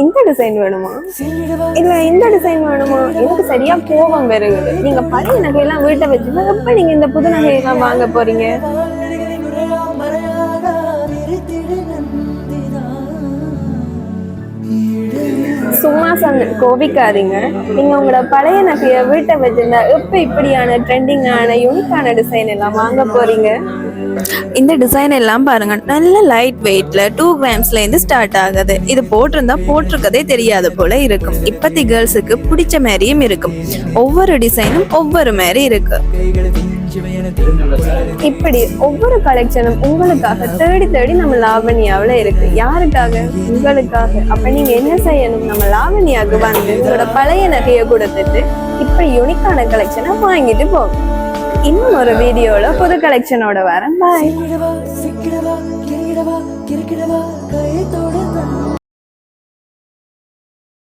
இந்த டிசைன் வேணுமா இல்ல இந்த டிசைன் வேணுமா? எனக்கு சரியா கோபம் வருது. நீங்க பழைய நகையெல்லாம் வீட்டை வச்சுன்னா எப்ப நீங்க இந்த புது நகையெல்லாம் வாங்க போறீங்க? சும்மா சொன்ன, கோபிக்காதீங்க. நீங்க உங்களோட பழைய நகைய வீட்டை வச்சிருந்தா எப்ப இப்படியான ட்ரெண்டிங்கான யூனிக்கான டிசைன் எல்லாம் வாங்க போறீங்க? இந்த டிசைன் எல்லாம் பாருங்க, நல்ல லைட் வெயிட்ல 2 கிராம்ஸ்ல இருந்து ஸ்டார்ட் ஆகுது. இது போட்டிருந்தா போட்டிருக்கதே தெரியாது போல இருக்கும். இப்பத்தி கேர்ள்ஸுக்கு பிடிச்ச மாதிரியும் இருக்கும். ஒவ்வொரு டிசைனும் ஒவ்வொரு மாதிரி இருக்கு. இப்படி ஒவ்வொரு கலெக்ஷனும் உங்களுக்காக தேடி தேடி நம்ம லாவணியாவில் இருக்கு. யாருக்காக? உங்களுக்காக. அப்ப நீங்க என்ன செய்யணும்? நம்ம லாவணியாவுக்கு வந்து உங்களோட பழைய நகையை கொடுத்துட்டு இப்படி யூனிக்கான கலெக்ஷனை வாங்கிட்டு போகும். இன்னும் ஒரு வீடியோல புது கலெக்ஷனோட வரேன். பாய்.